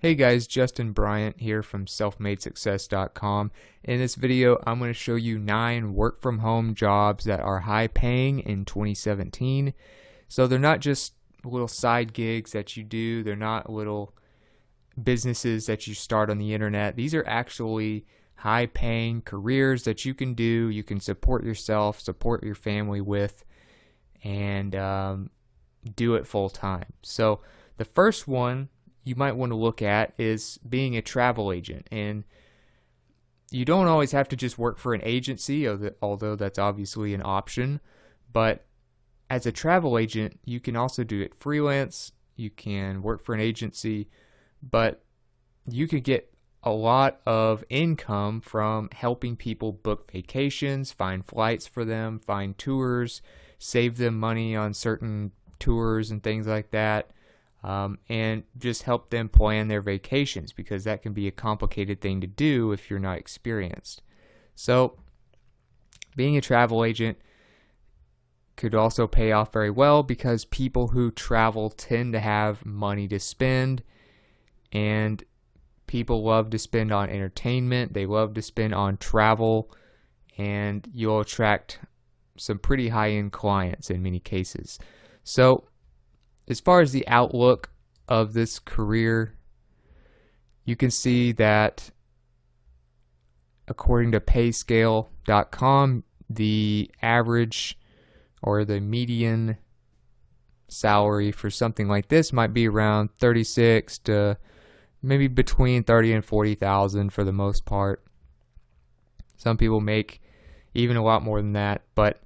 Hey guys, Justin Bryant here from selfmadesuccess.com. In this video, I'm going to show you 9 work from home jobs that are high paying in 2017. So they're not just little side gigs that you do, they're not little businesses that you start on the internet. These are actually high paying careers that you can do, you can support yourself, support your family with, and do it full time. So the first one you might want to look at is being a travel agent. And you don't always have to just work for an agency, although that's obviously an option. But as a travel agent, you can also do it freelance. You can work for an agency, but you could get a lot of income from helping people book vacations, find flights for them, find tours, save them money on certain tours and things like that. And just help them plan their vacations, because that can be a complicated thing to do if you're not experienced. So being a travel agent could also pay off very well, because people who travel tend to have money to spend, and people love to spend on entertainment, they love to spend on travel, and you'll attract some pretty high-end clients in many cases. So as far as the outlook of this career, you can see that according to payscale.com, the average or the median salary for something like this might be around 36 to maybe between 30 and 40,000 for the most part. Some people make even a lot more than that, but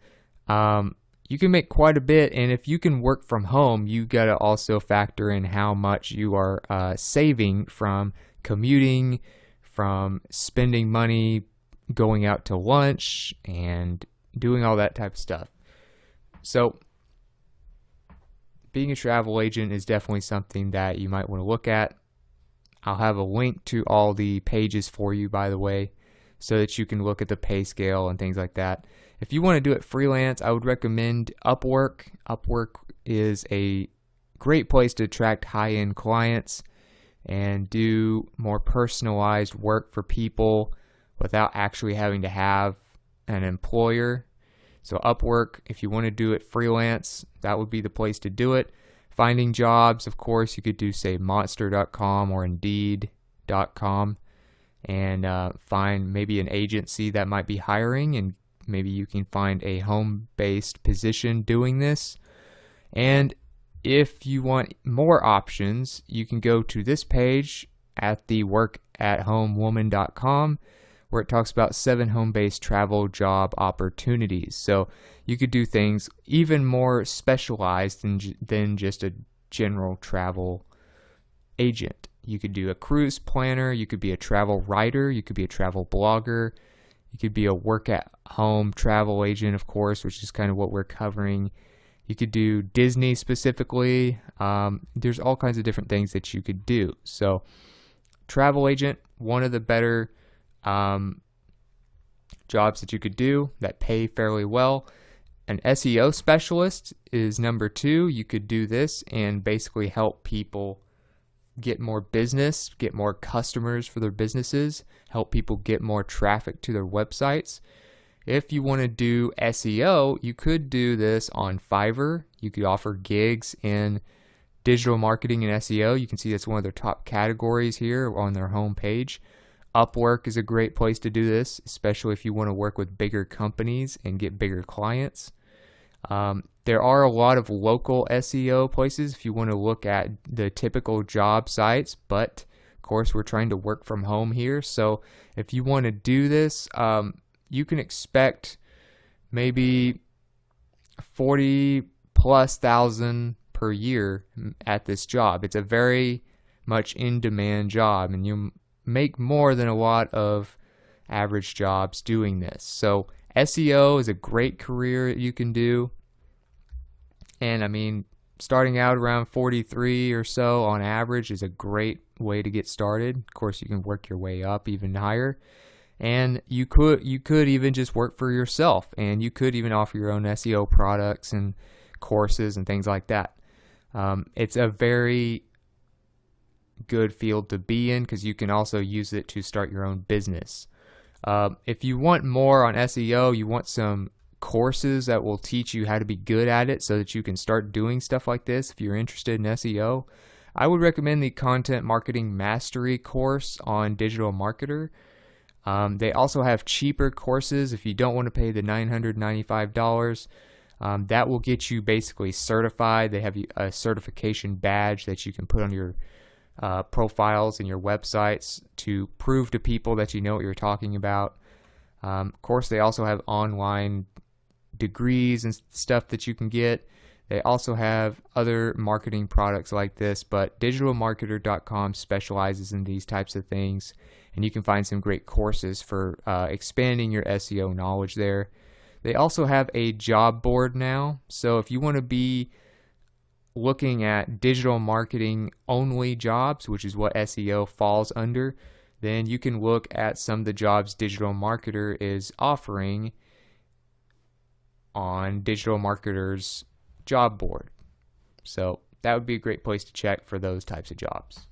you can make quite a bit. And if you can work from home, you got to also factor in how much you are saving from commuting, from spending money going out to lunch and doing all that type of stuff. So being a travel agent is definitely something that you might want to look at. I'll have a link to all the pages for you, by the way, so that you can look at the pay scale and things like that. If you want to do it freelance, I would recommend Upwork. Upwork is a great place to attract high-end clients and do more personalized work for people without actually having to have an employer. So Upwork, if you want to do it freelance, that would be the place to do it. Finding jobs, of course, you could do, say, Monster.com or Indeed.com and find maybe an agency that might be hiring, and maybe you can find a home-based position doing this. And if you want more options, you can go to this page at the workathomewoman.com, where it talks about 7 home-based travel job opportunities. So you could do things even more specialized than just a general travel agent. You could do a cruise planner, you could be a travel writer, you could be a travel blogger, you could be a work-at-home travel agent, of course, which is kind of what we're covering. You could do Disney specifically. There's all kinds of different things that you could do. So travel agent, one of the better jobs that you could do that pay fairly well. An SEO specialist is number 2. You could do this and basically help people get more business, get more customers for their businesses, help people get more traffic to their websites. If you want to do SEO, you could do this on Fiverr. You could offer gigs in digital marketing and SEO. You can see that's one of their top categories here on their homepage. Upwork is a great place to do this, especially if you want to work with bigger companies and get bigger clients. There are a lot of local SEO places if you want to look at the typical job sites, but of course we're trying to work from home here. So if you want to do this, you can expect maybe 40,000+ per year at this job. It's a very much in-demand job, and you make more than a lot of average jobs doing this. So SEO is a great career you can do. And I mean, starting out around 43 or so on average is a great way to get started. Of course, you can work your way up even higher. And you could even just work for yourself, and you could even offer your own SEO products and courses and things like that. It's a very good field to be in because you can also use it to start your own business. If you want more on SEO, you want some courses that will teach you how to be good at it so that you can start doing stuff like this. If you're interested in SEO, I would recommend the Content Marketing Mastery course on Digital Marketer. They also have cheaper courses if you don't want to pay the $995. That will get you basically certified. They have a certification badge that you can put on your profiles and your websites to prove to people that you know what you're talking about. Of course, they also have online degrees and stuff that you can get. They also have other marketing products like this, but digitalmarketer.com specializes in these types of things, and you can find some great courses for expanding your SEO knowledge there. They also have a job board now, so if you want to be looking at digital marketing only jobs, which is what SEO falls under, then you can look at some of the jobs Digital Marketer is offering on Digital Marketer's job board. So that would be a great place to check for those types of jobs.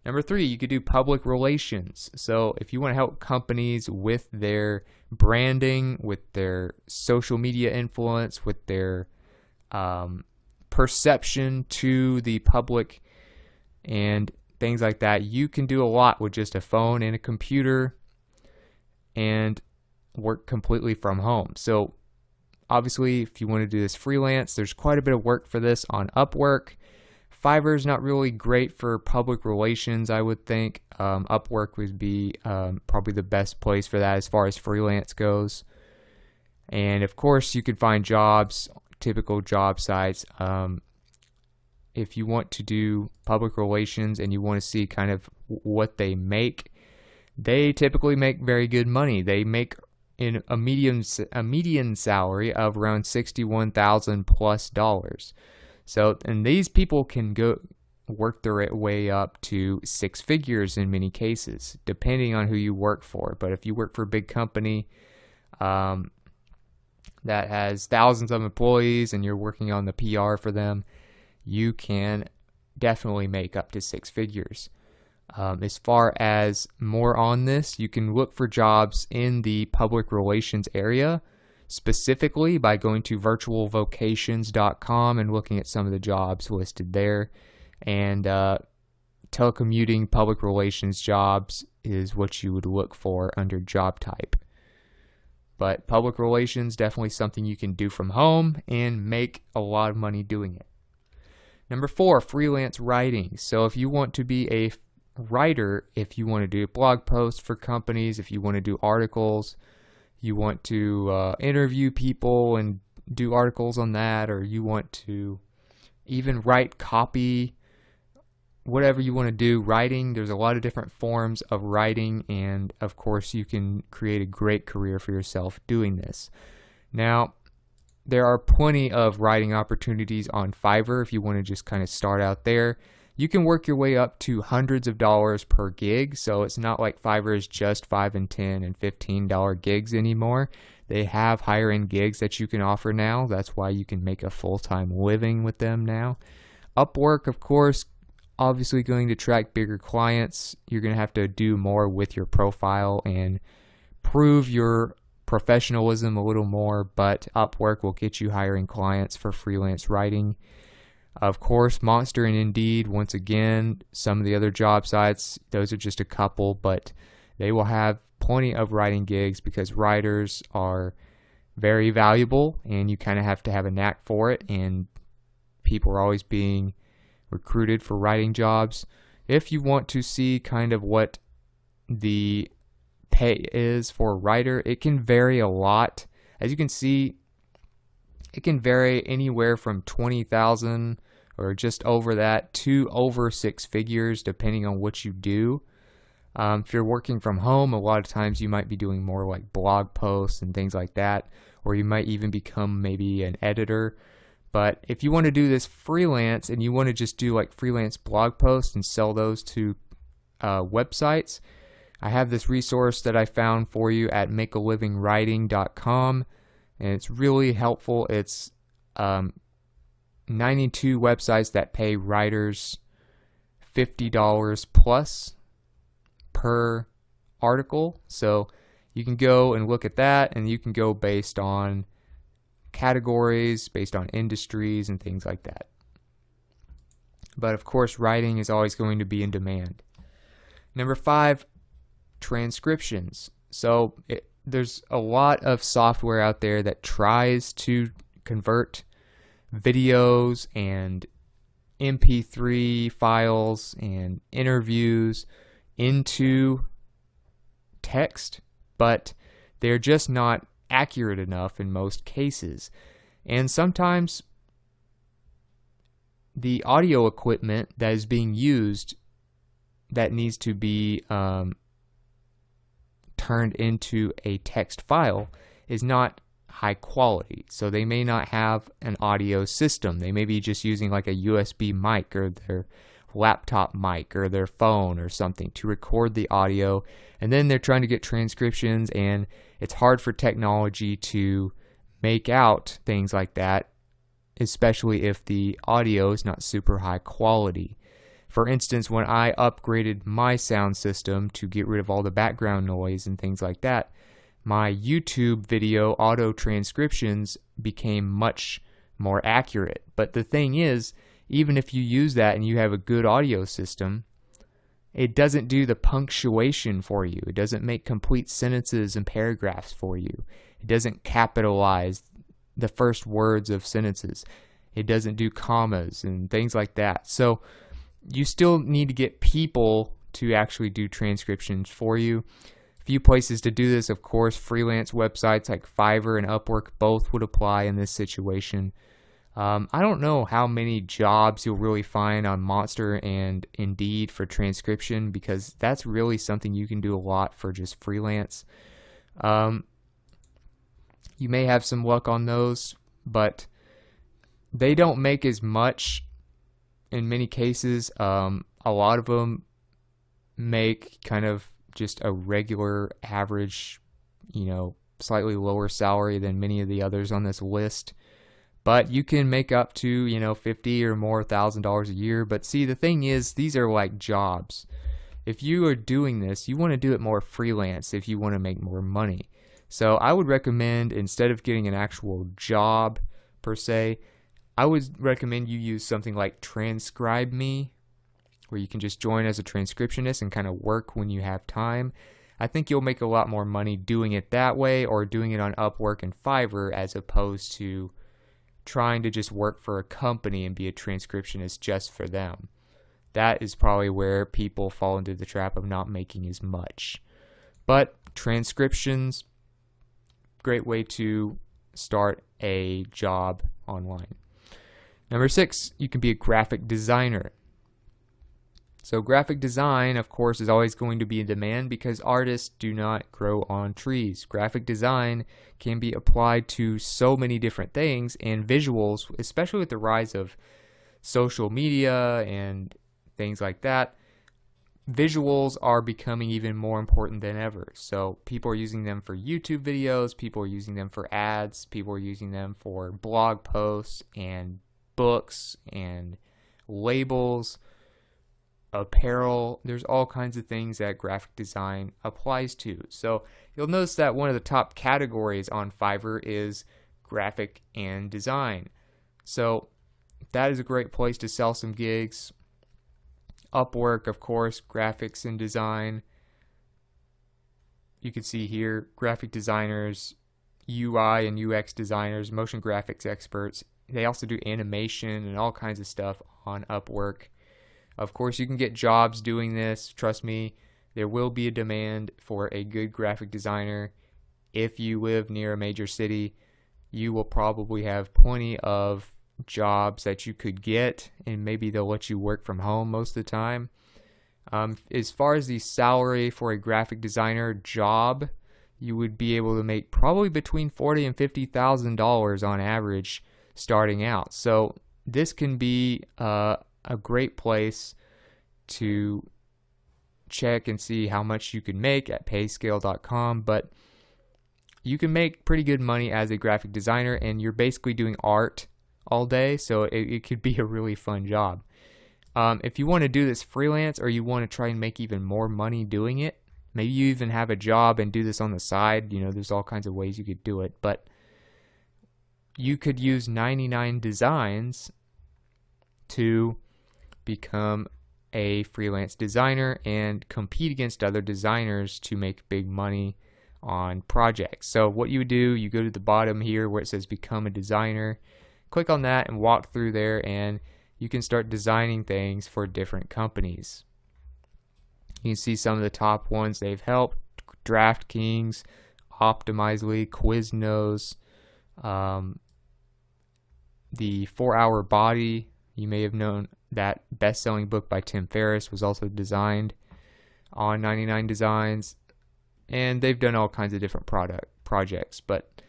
Number 3, you could do public relations. So if you want to help companies with their branding, with their social media influence, with their perception to the public and things like that, you can do a lot with just a phone and a computer and work completely from home. So obviously, if you want to do this freelance, there's quite a bit of work for this on Upwork. Fiverr is not really great for public relations, I would think. Upwork would be probably the best place for that as far as freelance goes. And of course, you could find jobs, typical job sites. If you want to do public relations and you want to see kind of what they make, they typically make very good money. They make in a median salary of around $61,000 plus. So, and these people can go work their way up to 6 figures in many cases, depending on who you work for. But if you work for a big company that has thousands of employees and you're working on the PR for them, you can definitely make up to 6 figures. As far as more on this, you can look for jobs in the public relations area, specifically by going to virtualvocations.com and looking at some of the jobs listed there. And telecommuting public relations jobs is what you would look for under job type. But public relations, definitely something you can do from home and make a lot of money doing it. Number 4, freelance writing. So if you want to be a writer, if you want to do blog posts for companies, if you want to do articles, you want to interview people and do articles on that, or you want to even write copy, whatever you want to do, writing, there's a lot of different forms of writing, and of course you can create a great career for yourself doing this. Now, there are plenty of writing opportunities on Fiverr if you want to just kind of start out there. You can work your way up to hundreds of dollars per gig, so it's not like Fiverr is just $5 and $10 and $15 gigs anymore. They have higher end gigs that you can offer now. That's why you can make a full-time living with them now. Upwork, of course, obviously going to attract bigger clients. You're going to have to do more with your profile and prove your professionalism a little more, but Upwork will get you hiring clients for freelance writing. Of course, Monster and Indeed, once again, some of the other job sites, those are just a couple, but they will have plenty of writing gigs because writers are very valuable and you kind of have to have a knack for it, and people are always being recruited for writing jobs. If you want to see kind of what the pay is for a writer, it can vary a lot. As you can see, it can vary anywhere from $20,000 or just over that to over 6 figures depending on what you do. If you're working from home, a lot of times you might be doing more like blog posts and things like that, or you might even become maybe an editor. But if you want to do this freelance and you want to just do like freelance blog posts and sell those to websites, I have this resource that I found for you at makealivingwriting.com, and it's really helpful. It's 92 websites that pay writers $50 plus per article. So you can go and look at that, and you can go based on categories, based on industries and things like that. But of course, writing is always going to be in demand. Number 5, transcriptions. So there's a lot of software out there that tries to convert videos and MP3 files and interviews into text, but they're just not accurate enough in most cases. And sometimes the audio equipment that is being used that needs to be turned into a text file is not high quality. So they may not have an audio system. They may be just using like a USB mic or their laptop mic or their phone or something to record the audio, and then they're trying to get transcriptions, and it's hard for technology to make out things like that, especially if the audio is not super high quality. For instance, when I upgraded my sound system to get rid of all the background noise and things like that, my YouTube video auto transcriptions became much more accurate. But the thing is, even if you use that and you have a good audio system, it doesn't do the punctuation for you. It doesn't make complete sentences and paragraphs for you. It doesn't capitalize the first words of sentences. It doesn't do commas and things like that. So you still need to get people to actually do transcriptions for you. A few places to do this, of course, freelance websites like Fiverr and Upwork both would apply in this situation. I don't know how many jobs you'll really find on Monster and Indeed for transcription, because that's really something you can do a lot for just freelance. You may have some luck on those, but they don't make as much in many cases. A lot of them make kind of just a regular average, slightly lower salary than many of the others on this list. But you can make up to, $50,000 or more a year. But see, the thing is, these are like jobs. If you are doing this, you want to do it more freelance if you want to make more money. So I would recommend, instead of getting an actual job per se, I would recommend you use something like TranscribeMe, where you can just join as a transcriptionist and kind of work when you have time. I think you'll make a lot more money doing it that way, or doing it on Upwork and Fiverr, as opposed to trying to just work for a company and be a transcriptionist just for them. That is probably where people fall into the trap of not making as much. But transcriptions, great way to start a job online. Number 6, you can be a graphic designer. So graphic design, of course, is always going to be in demand because artists do not grow on trees. Graphic design can be applied to so many different things, and visuals, especially with the rise of social media and things like that, visuals are becoming even more important than ever. So people are using them for YouTube videos, people are using them for ads, people are using them for blog posts and books and labels, apparel. There's all kinds of things that graphic design applies to. So you'll notice that one of the top categories on Fiverr is graphic and design. So that is a great place to sell some gigs. Upwork, of course, graphics and design. You can see here graphic designers, UI and UX designers, motion graphics experts. They also do animation and all kinds of stuff on Upwork. Of course, you can get jobs doing this. Trust me, there will be a demand for a good graphic designer. If you live near a major city, you will probably have plenty of jobs that you could get, and maybe they'll let you work from home most of the time. As far as the salary for a graphic designer job, you would be able to make probably between $40,000 and $50,000 on average starting out. So this can be a great place to check and see how much you can make at payscale.com, but you can make pretty good money as a graphic designer, and you're basically doing art all day, so it could be a really fun job. If you want to do this freelance, or you want to try and make even more money doing it, maybe you even have a job and do this on the side. There's all kinds of ways you could do it, but you could use 99 Designs to become a freelance designer and compete against other designers to make big money on projects. So what you would do, you go to the bottom here where it says become a designer, click on that and walk through there, and you can start designing things for different companies. You can see some of the top ones they've helped: DraftKings, Optimizely, Quiznos, the 4-Hour Body. You may have known that best-selling book by Tim Ferriss was also designed on 99 Designs, and they've done all kinds of different projects, but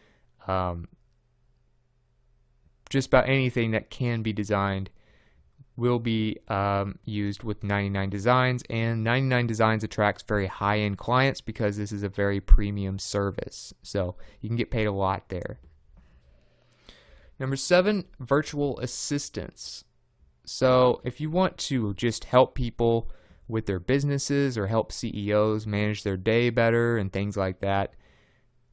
just about anything that can be designed will be used with 99 Designs, and 99 Designs attracts very high-end clients because this is a very premium service, so you can get paid a lot there. Number 7, virtual assistants. So if you want to just help people with their businesses or help CEOs manage their day better and things like that,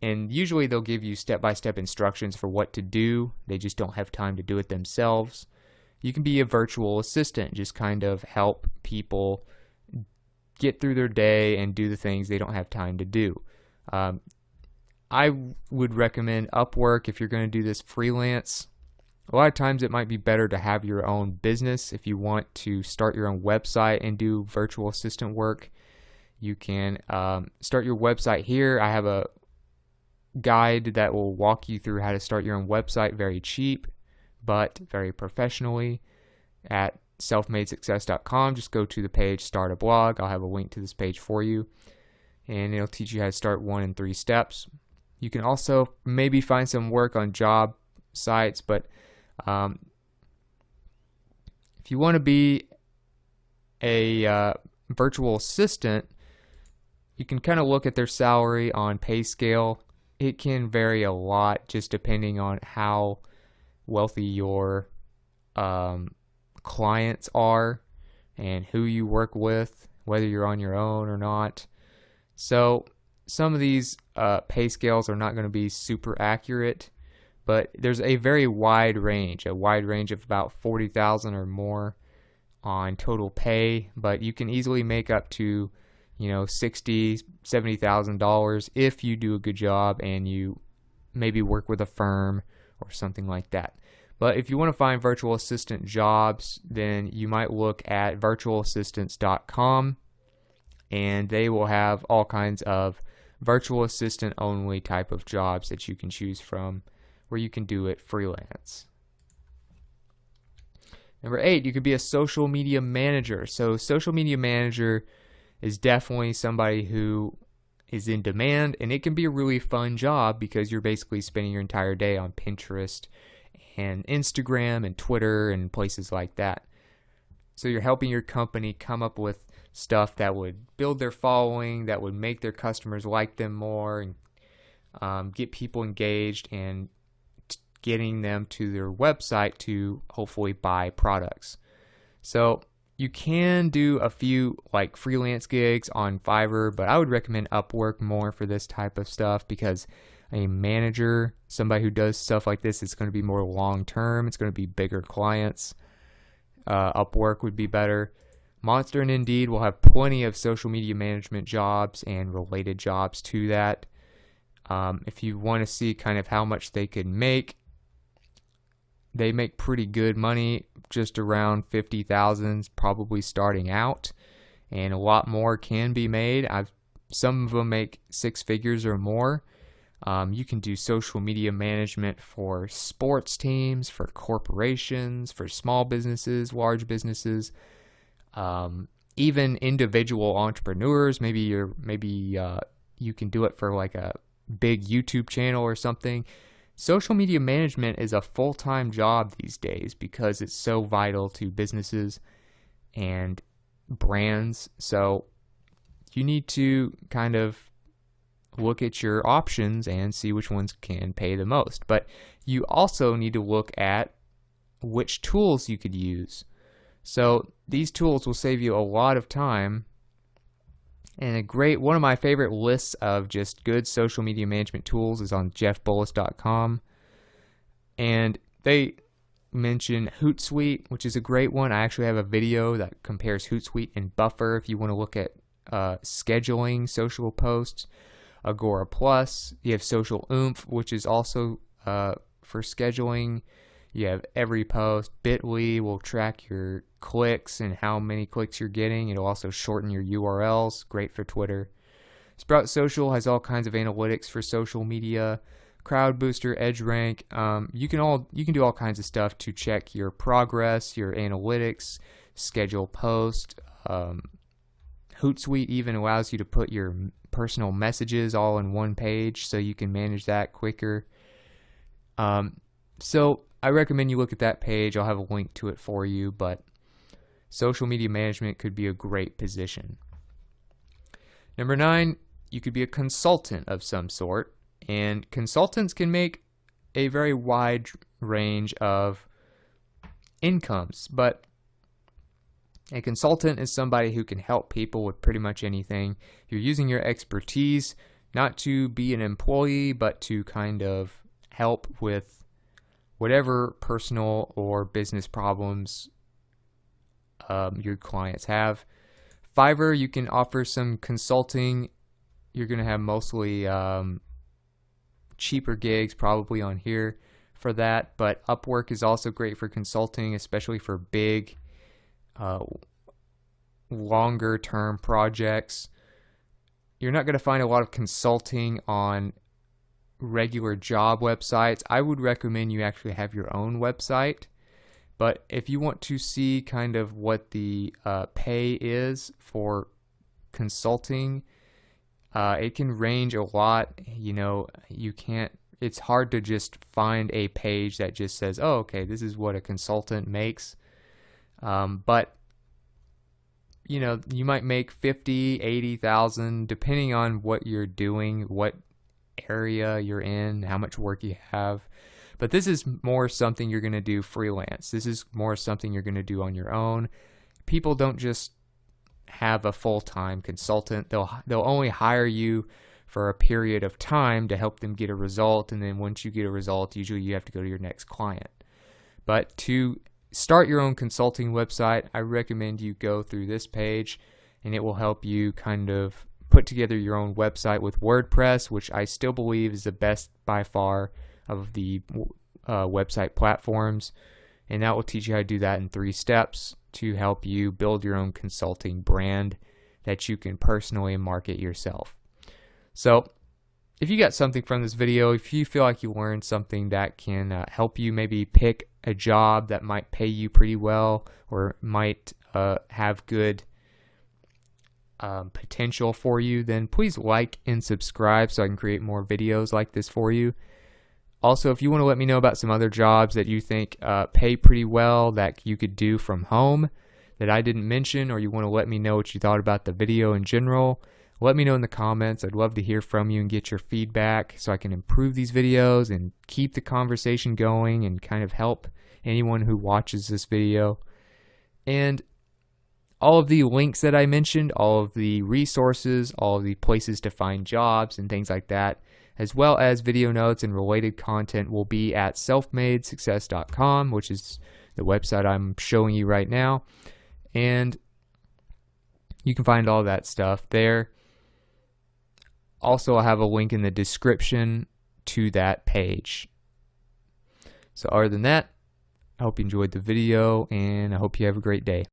and usually they'll give you step-by-step instructions for what to do, they just don't have time to do it themselves, you can be a virtual assistant, just kind of help people get through their day and do the things they don't have time to do. I would recommend Upwork if you're going to do this freelance. A lot of times it might be better to have your own business. If you want to start your own website and do virtual assistant work, you can start your website here. I have a guide that will walk you through how to start your own website very cheap but very professionally at selfmadesuccess.com. Just go to the page Start a Blog. I'll have a link to this page for you, and it'll teach you how to start 1 in 3 steps. You can also maybe find some work on job sites, but if you want to be a virtual assistant, you can kind of look at their salary on PayScale. It can vary a lot just depending on how wealthy your clients are and who you work with, whether you're on your own or not. So some of these pay scales are not going to be super accurate, but there's a very wide range, of about $40,000 or more on total pay, but you can easily make up to $60,000, $70,000 if you do a good job and you maybe work with a firm or something like that. But if you want to find virtual assistant jobs, then you might look at virtualassistants.com, and they will have all kinds of virtual assistant only type of jobs that you can choose from, where you can do it freelance. Number 8, you could be a social media manager. So social media manager is definitely somebody who is in demand, and it can be a really fun job because you're basically spending your entire day on Pinterest and Instagram and Twitter and places like that. So you're helping your company come up with stuff that would build their following, that would make their customers like them more, and get people engaged and getting them to their website to hopefully buy products. So you can do a few like freelance gigs on Fiverr, but I would recommend Upwork more for this type of stuff because a manager, somebody who does stuff like this, is going to be more long term. It's going to be bigger clients. Upwork would be better. Monster and Indeed will have plenty of social media management jobs and related jobs to that. If you want to see kind of how much they could make, they make pretty good money, just around $50,000 probably starting out, and a lot more can be made. Some of them make 6 figures or more. You can do social media management for sports teams, for corporations, for small businesses, large businesses, even individual entrepreneurs. Maybe you can do it for like a big YouTube channel or something. Social media management is a full-time job these days because it's so vital to businesses and brands. So you need to kind of look at your options and see which ones can pay the most. But you also need to look at which tools you could use. So these tools will save you a lot of time. And one of my favorite lists of just good social media management tools is on jeffbullis.com. And they mention Hootsuite, which is a great one. I actually have a video that compares Hootsuite and Buffer if you want to look at scheduling social posts. Agora Plus, you have Social Oomph, which is also for scheduling. You have every post. Bitly will track your clicks and how many clicks you're getting. It'll also shorten your URLs. Great for Twitter. Sprout Social has all kinds of analytics for social media. Crowd Booster, EdgeRank. You can do all kinds of stuff to check your progress, your analytics, schedule posts. Hootsuite even allows you to put your personal messages all in one page, so you can manage that quicker. So I recommend you look at that page. I'll have a link to it for you, but social media management could be a great position. Number 9, you could be a consultant of some sort, and consultants can make a very wide range of incomes, but a consultant is somebody who can help people with pretty much anything. You're using your expertise not to be an employee, but to kind of help with whatever personal or business problems your clients have. Fiverr, you can offer some consulting. You're going to have mostly cheaper gigs probably on here for that, but Upwork is also great for consulting, especially for big longer term projects. You're not going to find a lot of consulting on regular job websites. I would recommend you actually have your own website, but if you want to see kind of what the pay is for consulting, it can range a lot. You know, it's hard to just find a page that just says, oh, okay, this is what a consultant makes. But you know, you might make 50, 80,000 depending on what you're doing, what area you're in, how much work you have. But this is more something you're going to do freelance. This is more something you're going to do on your own. People don't just have a full-time consultant. They'll only hire you for a period of time to help them get a result, and then once you get a result, usually you have to go to your next client. But to start your own consulting website, I recommend you go through this page, and it will help you kind of put together your own website with WordPress, which I still believe is the best by far of the website platforms. And that will teach you how to do that in 3 steps to help you build your own consulting brand that you can personally market yourself. So if you got something from this video, if you feel like you learned something that can help you maybe pick a job that might pay you pretty well or might have good potential for you, then please like and subscribe so I can create more videos like this for you. Also, if you want to let me know about some other jobs that you think pay pretty well that you could do from home that I didn't mention, or you want to let me know what you thought about the video in general, let me know in the comments. I'd love to hear from you and get your feedback so I can improve these videos and keep the conversation going and kind of help anyone who watches this video. And all of the links that I mentioned, all of the resources, all of the places to find jobs and things like that, as well as video notes and related content, will be at selfmadesuccess.com, which is the website I'm showing you right now. And you can find all that stuff there. Also, I'll have a link in the description to that page. So other than that, I hope you enjoyed the video, and I hope you have a great day.